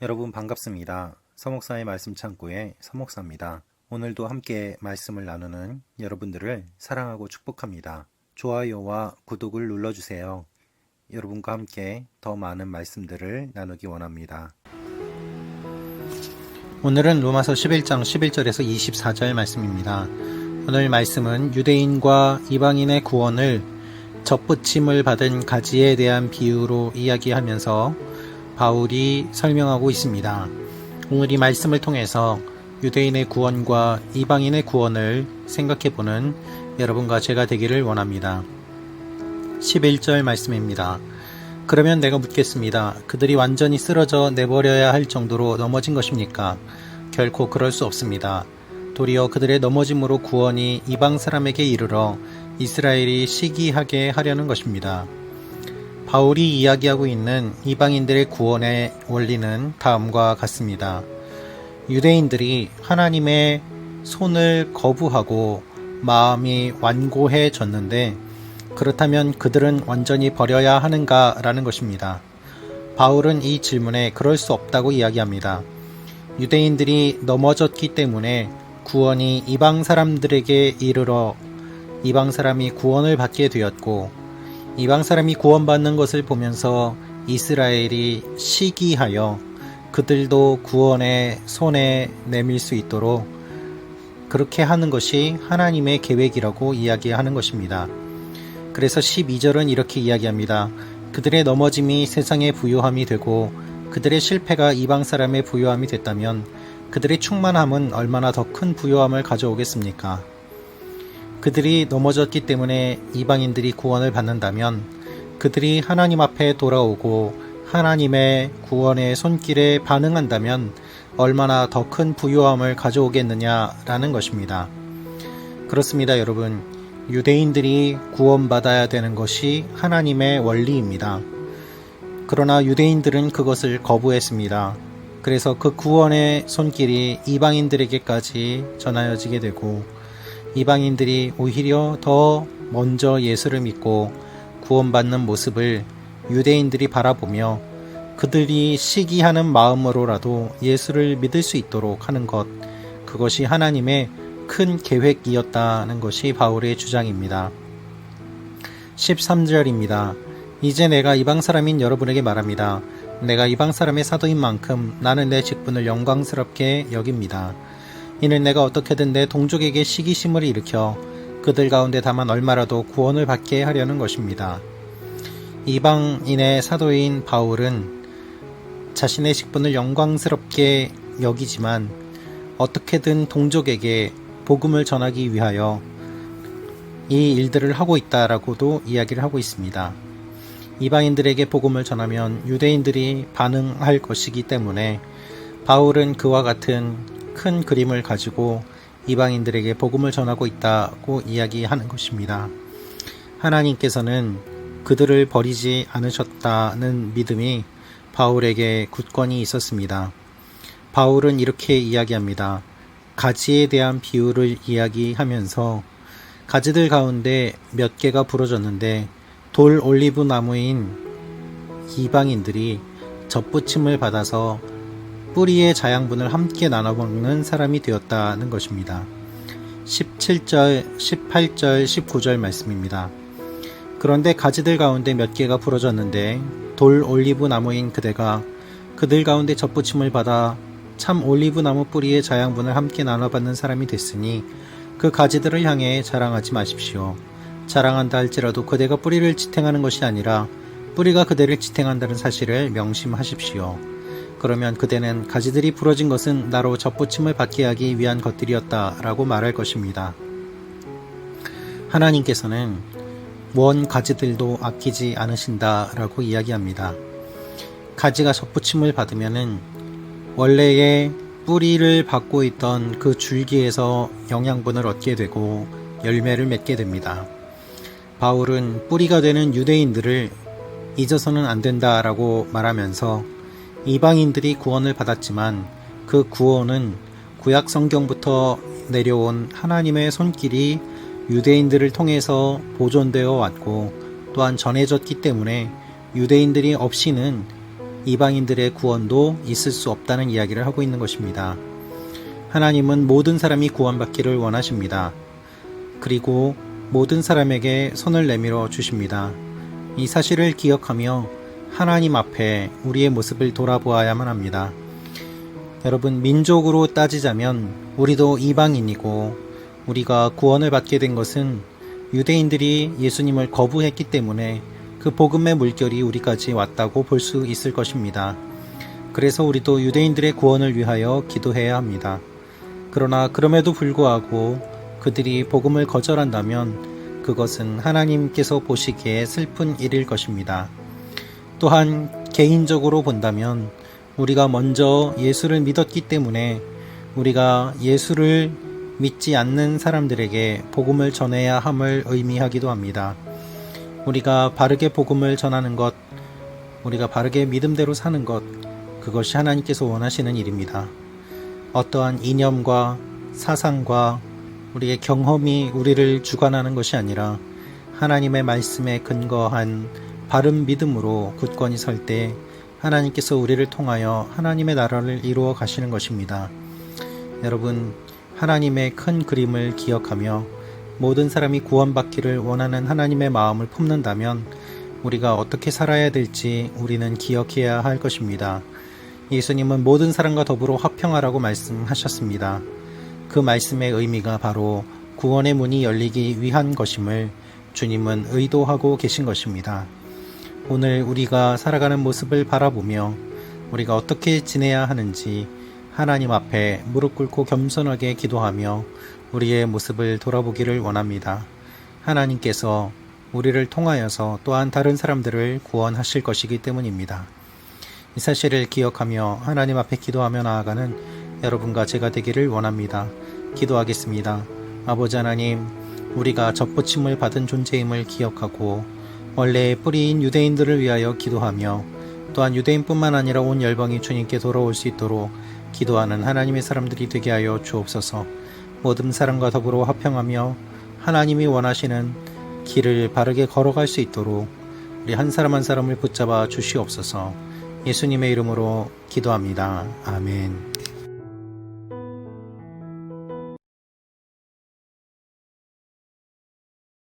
여러분 반갑습니다. 서목사의 말씀 창고의 서목사입니다. 오늘도 함께 말씀을 나누는 여러분들을 사랑하고 축복합니다. 좋아요와 구독을 눌러주세요. 여러분과 함께 더 많은 말씀들을 나누기 원합니다. 오늘은 로마서 11장 11절에서 24절 말씀입니다. 오늘 말씀은 유대인과 이방인의 구원을 접붙임을 받은 가지에 대한 비유로 이야기하면서 바울이 설명하고 있습니다. 오늘 이 말씀을 통해서 유대인의 구원과 이방인의 구원을 생각해보는 여러분과 제가 되기를 원합니다. 11절 말씀입니다. 그러면 내가 묻겠습니다. 그들이 완전히 쓰러져 내버려야 할 정도로 넘어진 것입니까? 결코 그럴 수 없습니다. 도리어 그들의 넘어짐으로 구원이 이방 사람에게 이르러 이스라엘이 시기하게 하려는 것입니다. 바울이 이야기하고 있는 이방인들의 구원의 원리는 다음과 같습니다. 유대인들이 하나님의 손을 거부하고 마음이 완고해졌는데 그렇다면 그들은 완전히 버려야 하는가라는 것입니다. 바울은 이 질문에 그럴 수 없다고 이야기합니다. 유대인들이 넘어졌기 때문에 구원이 이방 사람들에게 이르러 이방 사람이 구원을 받게 되었고 이방 사람이 구원받는 것을 보면서 이스라엘이 시기하여 그들도 구원의 손에 내밀 수 있도록 그렇게 하는 것이 하나님의 계획이라고 이야기하는 것입니다. 그래서 12절은 이렇게 이야기합니다. 그들의 넘어짐이 세상의 부요함이 되고 그들의 실패가 이방 사람의 부요함이 됐다면 그들의 충만함은 얼마나 더 큰 부요함을 가져오겠습니까? 그들이 넘어졌기 때문에 이방인들이 구원을 받는다면 그들이 하나님 앞에 돌아오고 하나님의 구원의 손길에 반응한다면 얼마나 더 큰 부요함을 가져오겠느냐라는 것입니다. 그렇습니다, 여러분. 유대인들이 구원받아야 되는 것이 하나님의 원리입니다. 그러나 유대인들은 그것을 거부했습니다. 그래서 그 구원의 손길이 이방인들에게까지 전하여지게 되고 이방인들이 오히려 더 먼저 예수를 믿고 구원받는 모습을 유대인들이 바라보며 그들이 시기하는 마음으로라도 예수를 믿을 수 있도록 하는 것, 그것이 하나님의 큰 계획이었다는 것이 바울의 주장입니다. 13절입니다. 이제 내가 이방 사람인 여러분에게 말합니다. 내가 이방 사람의 사도인 만큼 나는 내 직분을 영광스럽게 여깁니다. 이는 내가 어떻게든 내 동족에게 시기심을 일으켜 그들 가운데 다만 얼마라도 구원을 받게 하려는 것입니다. 이방인의 사도인 바울은 자신의 직분을 영광스럽게 여기지만 어떻게든 동족에게 복음을 전하기 위하여 이 일들을 하고 있다라고도 이야기를 하고 있습니다. 이방인들에게 복음을 전하면 유대인들이 반응할 것이기 때문에 바울은 그와 같은 큰 그림을 가지고 이방인들에게 복음을 전하고 있다고 이야기하는 것입니다. 하나님께서는 그들을 버리지 않으셨다는 믿음이 바울에게 굳건히 있었습니다. 바울은 이렇게 이야기합니다. 가지에 대한 비유를 이야기하면서 가지들 가운데 몇 개가 부러졌는데 돌 올리브 나무인 이방인들이 접붙임을 받아서 뿌리의 자양분을 함께 나눠 먹는 사람이 되었다는 것입니다. 17절, 18절, 19절 말씀입니다. 그런데 가지들 가운데 몇 개가 부러졌는데 돌 올리브 나무인 그대가 그들 가운데 접붙임을 받아 참 올리브 나무 뿌리의 자양분을 함께 나눠 받는 사람이 됐으니 그 가지들을 향해 자랑하지 마십시오. 자랑한다 할지라도 그대가 뿌리를 지탱하는 것이 아니라 뿌리가 그대를 지탱한다는 사실을 명심하십시오. 그러면 그대는 가지들이 부러진 것은 나로 접붙임을 받게 하기 위한 것들이었다라고 말할 것입니다. 하나님께서는 원 가지들도 아끼지 않으신다라고 이야기합니다. 가지가 접붙임을 받으면은 원래의 뿌리를 받고 있던 그 줄기에서 영양분을 얻게 되고 열매를 맺게 됩니다. 바울은 뿌리가 되는 유대인들을 잊어서는 안 된다라고 말하면서 이방인들이 구원을 받았지만 그 구원은 구약 성경부터 내려온 하나님의 손길이 유대인들을 통해서 보존되어 왔고 또한 전해졌기 때문에 유대인들이 없이는 이방인들의 구원도 있을 수 없다는 이야기를 하고 있는 것입니다. 하나님은 모든 사람이 구원받기를 원하십니다. 그리고 모든 사람에게 손을 내밀어 주십니다. 이 사실을 기억하며 하나님 앞에 우리의 모습을 돌아보아야만 합니다. 여러분, 민족으로 따지자면 우리도 이방인이고 우리가 구원을 받게 된 것은 유대인들이 예수님을 거부했기 때문에 그 복음의 물결이 우리까지 왔다고 볼 수 있을 것입니다. 그래서 우리도 유대인들의 구원을 위하여 기도해야 합니다. 그러나 그럼에도 불구하고 그들이 복음을 거절한다면 그것은 하나님께서 보시기에 슬픈 일일 것입니다. 또한 개인적으로 본다면 우리가 먼저 예수를 믿었기 때문에 우리가 예수를 믿지 않는 사람들에게 복음을 전해야 함을 의미하기도 합니다. 우리가 바르게 복음을 전하는 것, 우리가 바르게 믿음대로 사는 것, 그것이 하나님께서 원하시는 일입니다. 어떠한 이념과 사상과 우리의 경험이 우리를 주관하는 것이 아니라 하나님의 말씀에 근거한 바른 믿음으로 굳건히 설 때 하나님께서 우리를 통하여 하나님의 나라를 이루어 가시는 것입니다. 여러분, 하나님의 큰 그림을 기억하며 모든 사람이 구원받기를 원하는 하나님의 마음을 품는다면 우리가 어떻게 살아야 될지 우리는 기억해야 할 것입니다. 예수님은 모든 사람과 더불어 화평하라고 말씀하셨습니다. 그 말씀의 의미가 바로 구원의 문이 열리기 위한 것임을 주님은 의도하고 계신 것입니다. 오늘 우리가 살아가는 모습을 바라보며 우리가 어떻게 지내야 하는지 하나님 앞에 무릎 꿇고 겸손하게 기도하며 우리의 모습을 돌아보기를 원합니다. 하나님께서 우리를 통하여서 또한 다른 사람들을 구원하실 것이기 때문입니다. 이 사실을 기억하며 하나님 앞에 기도하며 나아가는 여러분과 제가 되기를 원합니다. 기도하겠습니다. 아버지 하나님, 우리가 접붙임을 받은 존재임을 기억하고 원래의 뿌리인 유대인들을 위하여 기도하며 또한 유대인뿐만 아니라 온 열방이 주님께 돌아올 수 있도록 기도하는 하나님의 사람들이 되게 하여 주옵소서. 모든 사람과 더불어 화평하며 하나님이 원하시는 길을 바르게 걸어갈 수 있도록 우리 한 사람 한 사람을 붙잡아 주시옵소서. 예수님의 이름으로 기도합니다. 아멘.